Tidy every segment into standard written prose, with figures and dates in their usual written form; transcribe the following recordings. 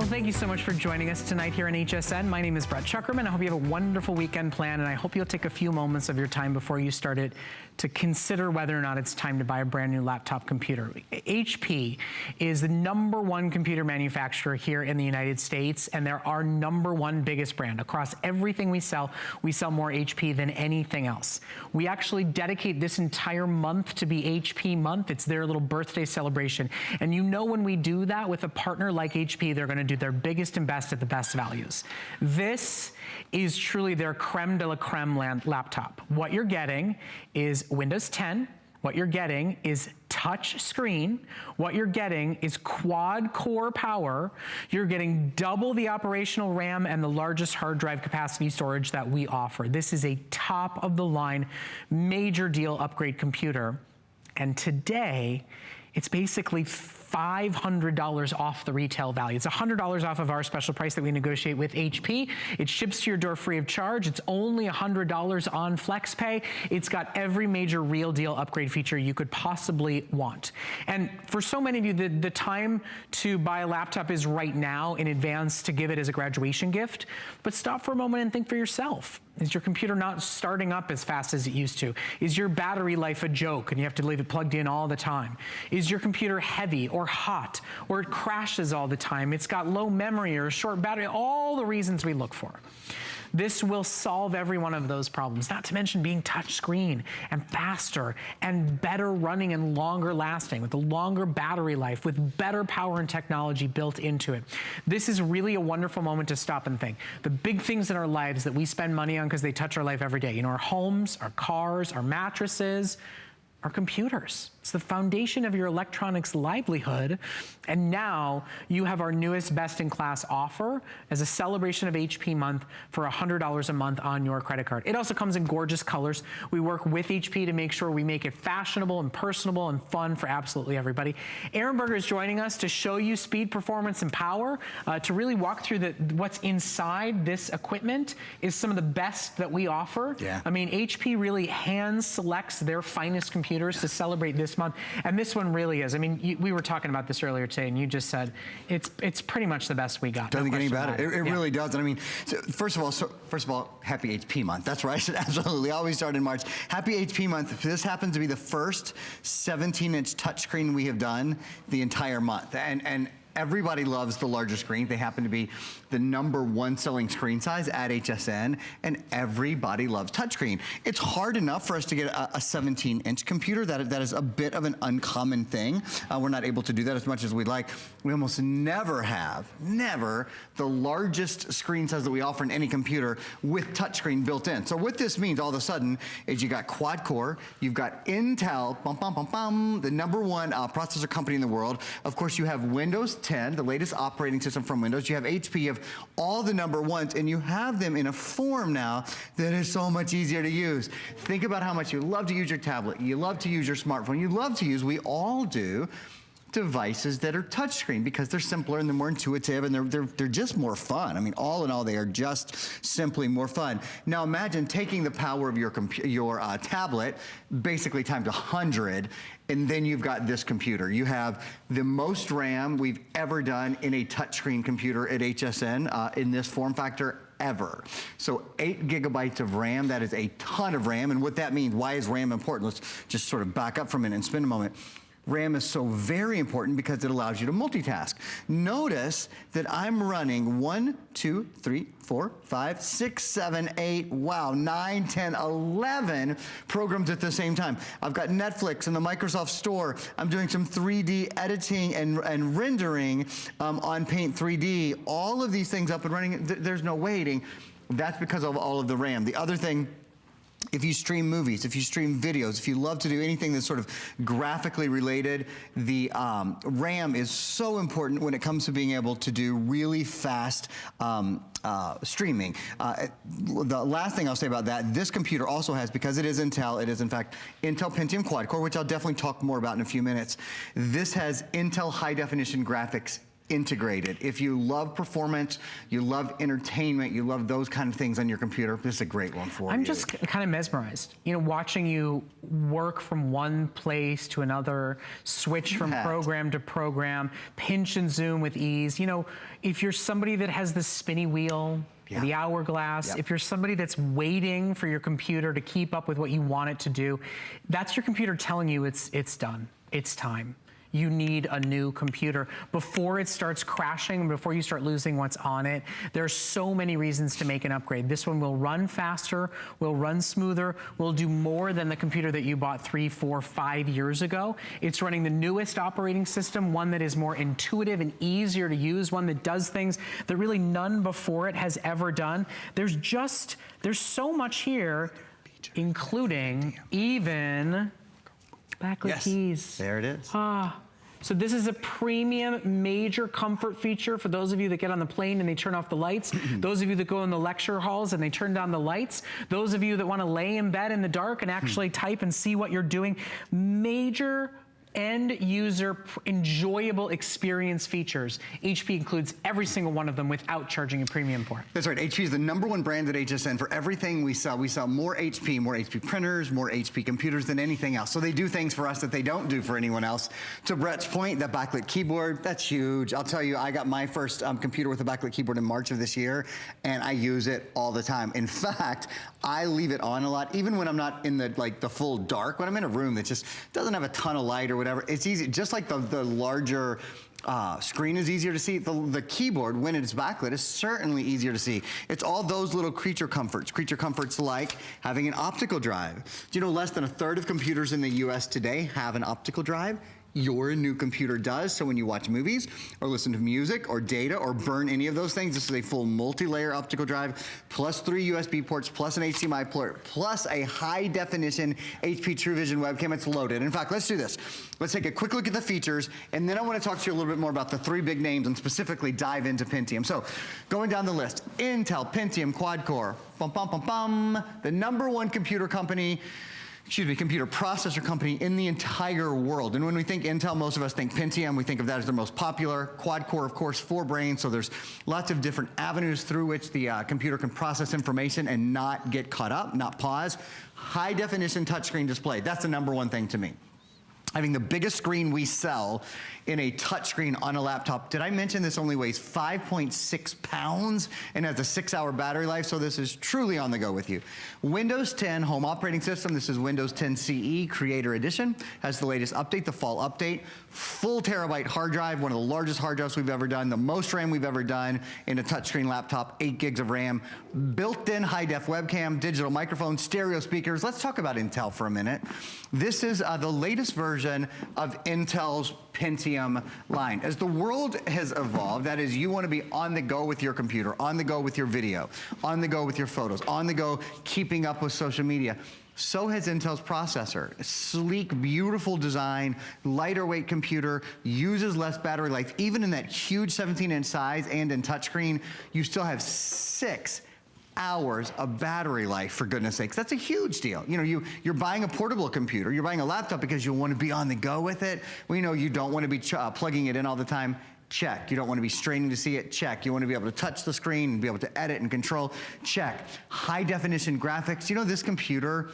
Thank you so much for joining us tonight here on HSN. My name is Brett Chuckerman. I hope you have a wonderful weekend plan, and I hope you'll take a few moments of your time before you start it to consider whether or not it's time to buy a brand new laptop computer. HP is the #1 computer manufacturer here in the United States, and they're our #1 biggest brand. Across everything we sell more HP than anything else. We actually dedicate this entire month to be HP month. It's their little birthday celebration. And you know when we do that with a partner like HP, they're gonna do their biggest and best at the best values. This is truly their creme de la creme laptop. What you're getting is Windows 10. What you're getting is touch screen. What you're getting is quad-core power. You're getting double the operational RAM and the largest hard drive capacity storage that we offer. This is a top-of-the-line, major deal upgrade computer. And today, it's basically $500 off the retail value. It's $100 off of our special price that we negotiate with HP. It ships to your door free of charge. It's only $100 on FlexPay. It's got every major real deal upgrade feature you could possibly want. And for so many of you, the time to buy a laptop is right now in advance to give it as a graduation gift. But stop for a moment and think for yourself. Is your computer not starting up as fast as it used to? Is your battery life a joke and you have to leave it plugged in all the time? Is your computer heavy or hot, or it crashes all the time? It's got low memory or a short battery, all the reasons we look for. This will solve every one of those problems, not to mention being touch screen and faster and better running and longer lasting with a longer battery life with better power and technology built into it. This is really a wonderful moment to stop and think. The big things in our lives that we spend money on because they touch our life every day, you know, our homes, our cars, our mattresses, our computers. It's the foundation of your electronics livelihood. And now you have our newest best-in-class offer as a celebration of HP month for $100 a month on your credit card. It also comes in gorgeous colors. We work with HP to make sure we make it fashionable and personable and fun for absolutely everybody. Aaron Berger is joining us to show you speed, performance, and power, to really walk through what's inside this equipment is some of the best that we offer. Yeah. I mean, HP really hand selects their finest computers to celebrate this month, and this one really is. I mean, we were talking about this earlier today, and you just said it's pretty much the best we got. Doesn't get any better. It really does. And I mean, so first of all, happy HP month. That's right. I should absolutely always start in March. Happy HP month. This happens to be the first 17-inch touchscreen we have done the entire month, and everybody loves the larger screen. They happen to be the #1 selling screen size at HSN, and everybody loves touchscreen. It's hard enough for us to get a 17-inch computer. That is a bit of an uncommon thing. We're not able to do that as much as we'd like. We almost never have, the largest screen size that we offer in any computer with touchscreen built in. So what this means all of a sudden is you got quad core, you've got Intel, the #1 processor company in the world. Of course, you have Windows 10, the latest operating system from Windows. You have HP, you have all the #1s, and you have them in a form now that is so much easier to use. Think about how much you love to use your tablet, you love to use your smartphone, you love to use, we all do, devices that are touchscreen because they're simpler and they're more intuitive and they're just more fun. I mean, all in all, they are just simply more fun. Now imagine taking the power of your tablet, basically times 100, and then you've got this computer. You have the most RAM we've ever done in a touchscreen computer at HSN in this form factor ever. So 8 gigabytes of RAM, that is a ton of RAM. And what that means, why is RAM important? Let's just sort of back up for a minute and spend a moment. RAM is so very important because it allows you to multitask. Notice that I'm running 1, 2, 3, 4, 5, 6, 7, 8, wow, 9, 10, 11 programs at the same time. I've got Netflix and the Microsoft Store. I'm doing some 3D editing and rendering on Paint 3D. All of these things up and running, there's no waiting. That's because of all of the RAM. The other thing, if you stream movies, if you stream videos, if you love to do anything that's sort of graphically related, the RAM is so important when it comes to being able to do really fast streaming. The last thing I'll say about that, this computer also has, because it is Intel, it is in fact Intel Pentium Quad Core, which I'll definitely talk more about in a few minutes. This has Intel high definition graphics integrated. If you love performance, you love entertainment, you love those kind of things on your computer, this is a great one for you. I'm just kind of mesmerized, you know, watching you work from one place to another, switch from program to program, pinch and zoom with ease. You know, if you're somebody that has the spinny wheel, the hourglass, if you're somebody that's waiting for your computer to keep up with what you want it to do, that's your computer telling you it's done, it's time. You need a new computer. Before it starts crashing, before you start losing what's on it, there's so many reasons to make an upgrade. This one will run faster, will run smoother, will do more than the computer that you bought 3, 4, 5 years ago. It's running the newest operating system, one that is more intuitive and easier to use, one that does things that really none before it has ever done. There's so much here, including even backlit keys. There it is. So this is a premium major comfort feature for those of you that get on the plane and they turn off the lights, those of you that go in the lecture halls and they turn down the lights, those of you that want to lay in bed in the dark and actually type and see what you're doing. Major end user enjoyable experience features. HP includes every single one of them without charging a premium for it. That's right. HP is the #1 brand at HSN for everything we sell. We sell more HP printers, more HP computers than anything else. So they do things for us that they don't do for anyone else. To Brett's point, the backlit keyboard, that's huge. I'll tell you, I got my first computer with a backlit keyboard in March of this year, and I use it all the time. In fact, I leave it on a lot, even when I'm not in the full dark. When I'm in a room that just doesn't have a ton of light or whatever, it's easy. Just like the larger screen is easier to see, the keyboard, when it's backlit, is certainly easier to see. It's all those little creature comforts like having an optical drive. Do you know less than 1/3 of computers in the US today have an optical drive? Your new computer does. So when you watch movies or listen to music or data or burn any of those things, this is a full multi-layer optical drive, plus 3 USB ports, plus an HDMI port, plus a high definition HP Truevision webcam. It's loaded. In fact, let's do this. Let's take a quick look at the features, and then I want to talk to you a little bit more about the 3 big names and specifically dive into Pentium. So going down the list, Intel, Pentium, QuadCore, the #1 computer company, computer processor company in the entire world. And when we think Intel, most of us think Pentium. We think of that as the most popular. QuadCore, of course, 4 brains, so there's lots of different avenues through which the computer can process information and not get caught up, not pause. High definition touchscreen display, that's the #1 thing to me. Having the biggest screen we sell in a touchscreen on a laptop. Did I mention this only weighs 5.6 pounds and has a 6-hour battery life? So this is truly on the go with you. Windows 10 home operating system. This is Windows 10 CE Creator Edition. Has the latest update, the fall update. Full terabyte hard drive, one of the largest hard drives we've ever done, the most RAM we've ever done in a touchscreen laptop, 8 gigs of RAM. Built-in high-def webcam, digital microphone, stereo speakers. Let's talk about Intel for a minute. This is the latest version of Intel's Pentium line. As the world has evolved, that is, you want to be on the go with your computer, on the go with your video, on the go with your photos, on the go keeping up with social media. So has Intel's processor. Sleek, beautiful design, lighter weight computer, uses less battery life. Even in that huge 17-inch size and in touchscreen, you still have 6 hours of battery life, for goodness sakes. That's a huge deal. You know, you're buying a portable computer, you're buying a laptop because you want to be on the go with it. We know you don't want to be plugging it in all the time. Check. You don't want to be straining to see it. Check. You want to be able to touch the screen and be able to edit and control. Check. High definition graphics. You know, this computer,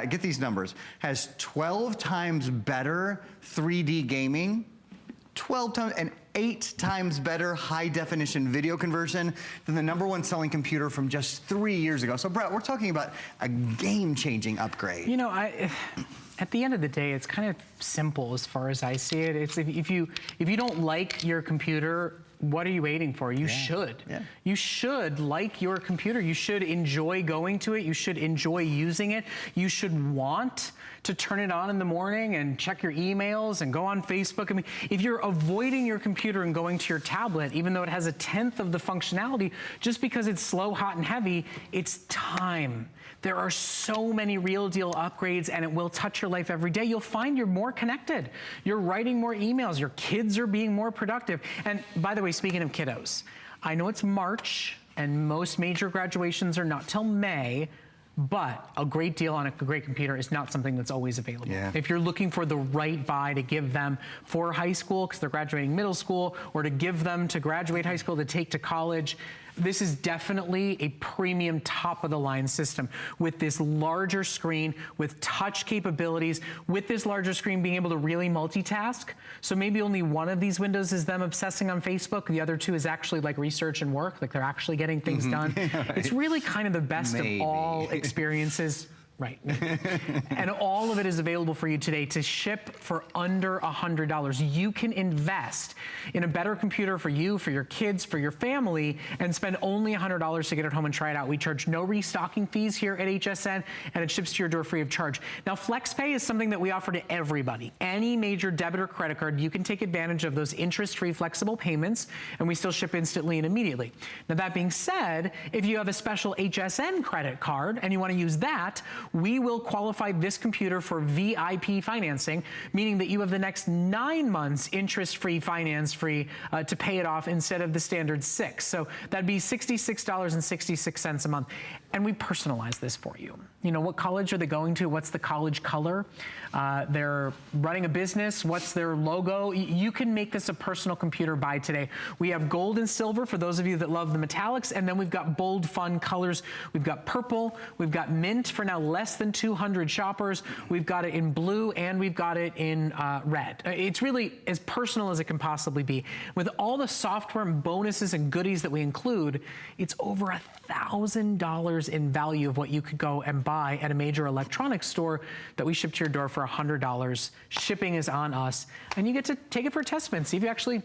get these numbers, has 12 times better 3D gaming, 12 times, and 8 times better high definition video conversion than the #1 selling computer from just 3 years ago. So Brett, we're talking about a game-changing upgrade. You know, at the end of the day, it's kind of simple as far as I see it. It's if you don't like your computer, what are you waiting for? You should. Yeah. You should like your computer. You should enjoy going to it. You should enjoy using it. You should want to turn it on in the morning and check your emails and go on Facebook. I mean, if you're avoiding your computer and going to your tablet, even though it has 1/10 of the functionality, just because it's slow, hot, and heavy, it's time. There are so many real deal upgrades, and it will touch your life every day. You'll find you're more connected. You're writing more emails. Your kids are being more productive. And by the way, speaking of kiddos, I know it's March, and most major graduations are not till May, But a great deal on a great computer is not something that's always available. Yeah. If you're looking for the right buy to give them for high school because they're graduating middle school, or to give them to graduate high school to take to college, this is definitely a premium top-of-the-line system with this larger screen, with touch capabilities, with this larger screen being able to really multitask. So maybe only one of these windows is them obsessing on Facebook, the other two is actually like research and work, like they're actually getting things done. Right. It's really kind of the best of all experiences. Right. And all of it is available for you today to ship for under $100. You can invest in a better computer for you, for your kids, for your family, and spend only $100 to get it home and try it out. We charge no restocking fees here at HSN, and it ships to your door free of charge. Now, FlexPay is something that we offer to everybody. Any major debit or credit card, you can take advantage of those interest-free flexible payments, and we still ship instantly and immediately. Now, that being said, if you have a special HSN credit card and you want to use that, we will qualify this computer for VIP financing, meaning that you have the next 9 months interest-free, finance-free to pay it off instead of the standard 6. So that'd be $66.66 a month. And we personalize this for you. You know, what college are they going to? What's the college color? They're running a business. What's their logo? You can make this a personal computer buy today. We have gold and silver for those of you that love the metallics, and then we've got bold, fun colors. We've got purple. We've got mint for now less than 200 shoppers. We've got it in blue, and we've got it in red. It's really as personal as it can possibly be. With all the software and bonuses and goodies that we include, it's over $1,000 in value of what you could go and buy at a major electronics store that we ship to your door for $100. Shipping is on us, and you get to take it for a test spin, see if you actually,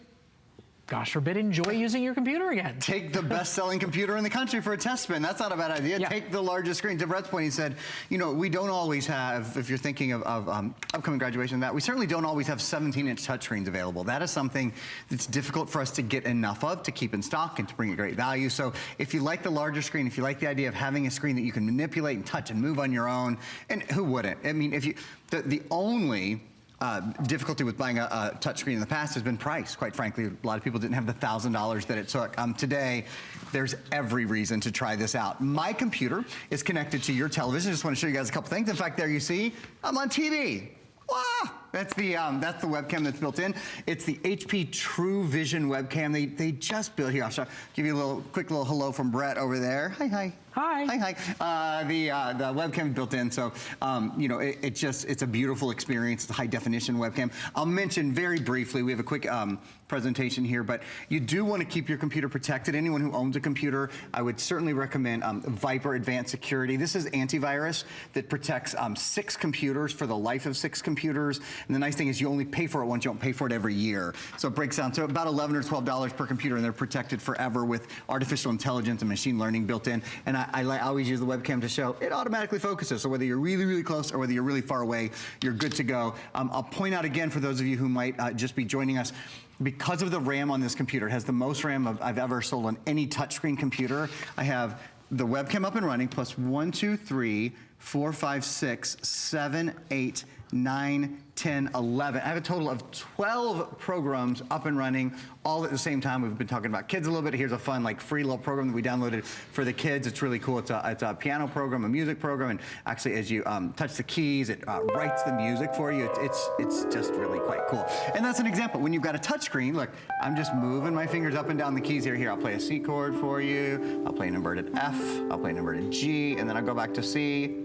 gosh forbid, enjoy using your computer again. Take the best-selling computer in the country for a test spin. That's not a bad idea. Yeah. Take the largest screen. To Brett's point, he said, you know, we don't always have, if you're thinking of upcoming graduation and that, we certainly don't always have 17-inch touchscreens available. That is something that's difficult for us to get enough of, to keep in stock and to bring a great value. So if you like the larger screen, if you like the idea of having a screen that you can manipulate and touch and move on your own, and who wouldn't? I mean, if you, the only difficulty with buying a touchscreen in the past has been price. Quite frankly, a lot of people didn't have the $1,000 that it took. Today, there's every reason to try this out. My computer is connected to your television. I just want to show you guys a couple things. In fact, there you see, I'm on TV. Wow! That's the webcam that's built in. It's the HP Truevision Webcam. They just built here. I'll give you a quick little hello from Brett over there. Hi, hi. Hi. Hi, hi. The webcam built in, so you know, it's a beautiful experience. It's a high definition webcam. I'll mention very briefly, we have a quick presentation here, but you do want to keep your computer protected. Anyone who owns a computer, I would certainly recommend Viper Advanced Security. This is antivirus that protects 6 computers for the life of 6 computers. And the nice thing is you only pay for it once, you don't pay for it every year. So it breaks down to about $11 or $12 per computer, and they're protected forever with artificial intelligence and machine learning built in. And I always use the webcam to show it automatically focuses. So whether you're really, really close or whether you're really far away, you're good to go. I'll point out again for those of you who might just be joining us, because of the RAM on this computer, it has the most RAM I've ever sold on any touchscreen computer. I have the webcam up and running, plus 1, 2, 3, 4, 5, 6, 7, 8, 9, 10, 11. I have a total of 12 programs up and running all at the same time. We've been talking about kids a little bit. Here's a fun, like, free little program that we downloaded for the kids. It's really cool. It's a piano program, a music program, and actually as you touch the keys, it writes the music for you. It's just really quite cool. And that's an example. When you've got a touch screen, look, I'm just moving my fingers up and down the keys here. Here, I'll play a C chord for you. I'll play an inverted F. I'll play an inverted G, and then I'll go back to C.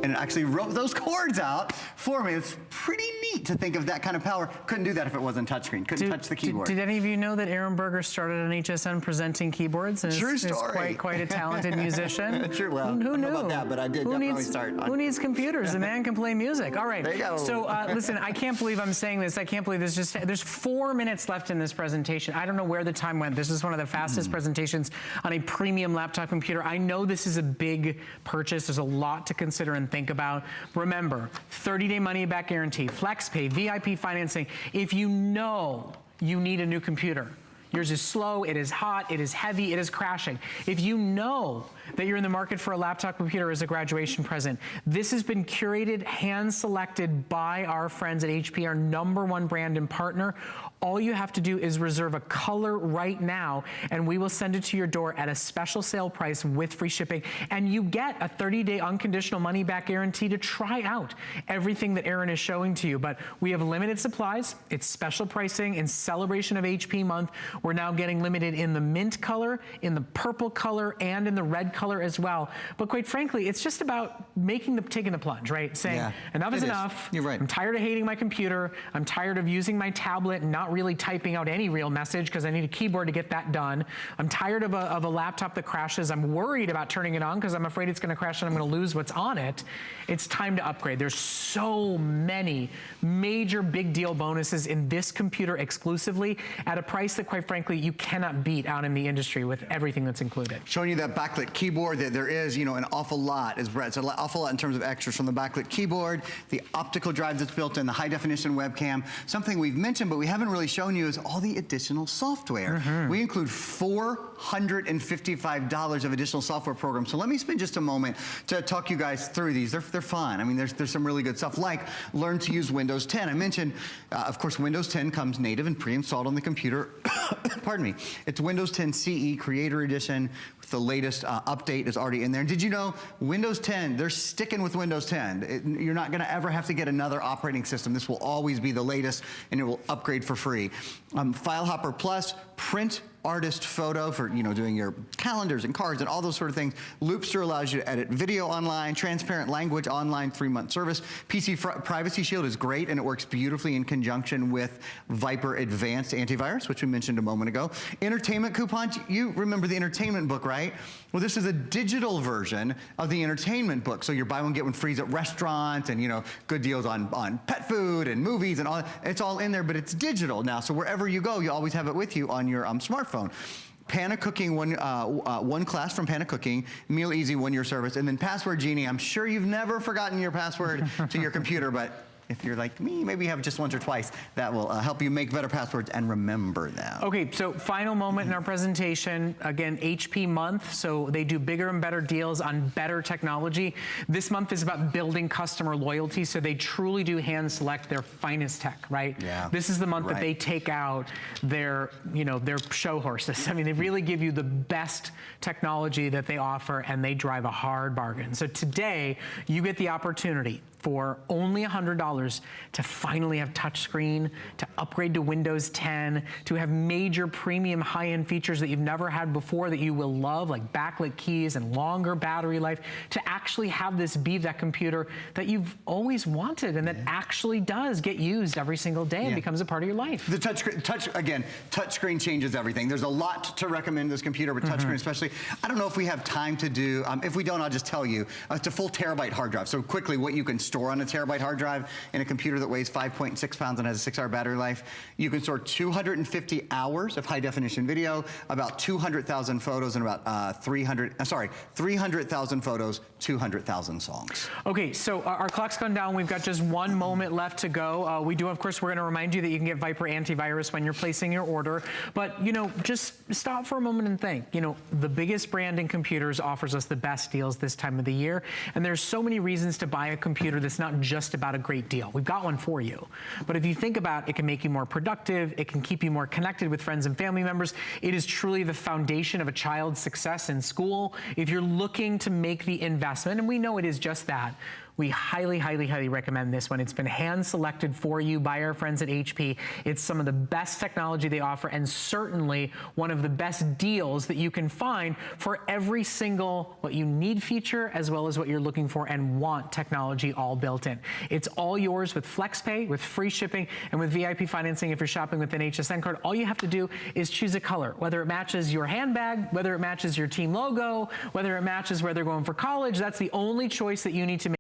And it actually wrote those chords out for me. It's pretty neat to think of that kind of power. Couldn't do that if it wasn't touchscreen. Couldn't touch the keyboard. Did any of you know that Aaron Berger started on HSN presenting keyboards? And True story. Is quite a talented musician. True. Well, who knew about that, but I did definitely start. Who needs computers? The man can play music. All right. There you go. So listen, I can't believe I'm saying this. I can't believe there's 4 minutes left in this presentation. I don't know where the time went. This is one of the fastest presentations on a premium laptop computer. I know this is a big purchase. There's a lot to consider and think about. Remember, 30-day money-back guarantee, FlexPay, VIP financing. If you know you need a new computer, Yours is slow, it is hot, it is heavy, it is crashing. If you know that you're in the market for a laptop computer as a graduation present, this has been curated, hand-selected by our friends at HP, our #1 brand and partner. All you have to do is reserve a color right now, and we will send it to your door at a special sale price with free shipping. And you get a 30-day unconditional money-back guarantee to try out everything that Aaron is showing to you. But we have limited supplies. It's special pricing in celebration of HP month. We're now getting limited in the mint color, in the purple color, and in the red color as well. But quite frankly, it's just about taking the plunge, right? Saying, enough is enough. You're right. I'm tired of hating my computer. I'm tired of using my tablet and not really typing out any real message because I need a keyboard to get that done. I'm tired of a laptop that crashes. I'm worried about turning it on because I'm afraid it's going to crash and I'm going to lose what's on it. It's time to upgrade. There's so many major big deal bonuses in this computer exclusively at a price that, quite frankly, you cannot beat out in the industry with everything that's included. Showing you that backlit keyboard, that there is, you know, an awful lot, as Brett said, an awful lot in terms of extras from the backlit keyboard, the optical drive that's built in, the high definition webcam. Something we've mentioned, but we haven't really shown you is all the additional software. We include $455 of additional software programs. So let me spend just a moment to talk you guys through these. They're fun. I mean, there's some really good stuff, like learn to use Windows 10. I mentioned, of course, Windows 10 comes native and pre-installed on the computer. Pardon me. It's Windows 10 CE Creator Edition. The latest update is already in there. And did you know Windows 10, they're sticking with Windows 10. You're not going to ever have to get another operating system. This will always be the latest, and it will upgrade for free. File Hopper Plus, print artist photo for, you know, doing your calendars and cards and all those sort of things. Loopster allows you to edit video online, transparent language online, 3-month service. PC Privacy Shield is great, and it works beautifully in conjunction with Viper Advanced Antivirus, which we mentioned a moment ago. Entertainment coupons, you remember the entertainment book, right? Well, this is a digital version of the entertainment book. So you're buy one, get one free at restaurants, and, you know, good deals on pet food and movies and all. It's all in there, but it's digital now. So wherever you go, you always have it with you on your smartphone. Pana Cooking, one class from Pana Cooking, Meal Easy 1-year service, and then Password Genie. I'm sure you've never forgotten your password to your computer, but if you're like me, maybe you have it just once or twice. That will help you make better passwords and remember them. Okay, so final moment in our presentation. Again, HP month, so they do bigger and better deals on better technology. This month is about building customer loyalty, so they truly do hand select their finest tech, right? Yeah. This is the month that they take out their, you know, their show horses. I mean, they really give you the best technology that they offer, and they drive a hard bargain. So today, you get the opportunity for only $100 to finally have touchscreen, to upgrade to Windows 10, to have major premium high-end features that you've never had before that you will love, like backlit keys and longer battery life, to actually have this be that computer that you've always wanted and that actually does get used every single day and becomes a part of your life. The touchscreen changes everything. There's a lot to recommend this computer, but touchscreen especially. I don't know if we have time to do, if we don't, I'll just tell you. It's a full terabyte hard drive. So quickly, what you can store on a terabyte hard drive in a computer that weighs 5.6 pounds and has a 6-hour battery life. You can store 250 hours of high definition video, about 200,000 photos, and about 300,000 photos, 200,000 songs. Okay, so our clock's gone down. We've got just one moment left to go. We do, of course, we're going to remind you that you can get Viper antivirus when you're placing your order. But, you know, just stop for a moment and think. You know, the biggest brand in computers offers us the best deals this time of the year. And there's so many reasons to buy a computer that's not just about a great deal. We've got one for you. But if you think about it, it can make you more productive. It can keep you more connected with friends and family members. It is truly the foundation of a child's success in school. If you're looking to make the investment, and we know it is just that, we highly, highly, highly recommend this one. It's been hand-selected for you by our friends at HP. It's some of the best technology they offer, and certainly one of the best deals that you can find for every single what you need feature, as well as what you're looking for and want technology all built in. It's all yours with FlexPay, with free shipping, and with VIP financing if you're shopping with an HSN card. All you have to do is choose a color, whether it matches your handbag, whether it matches your team logo, whether it matches where they're going for college. That's the only choice that you need to make.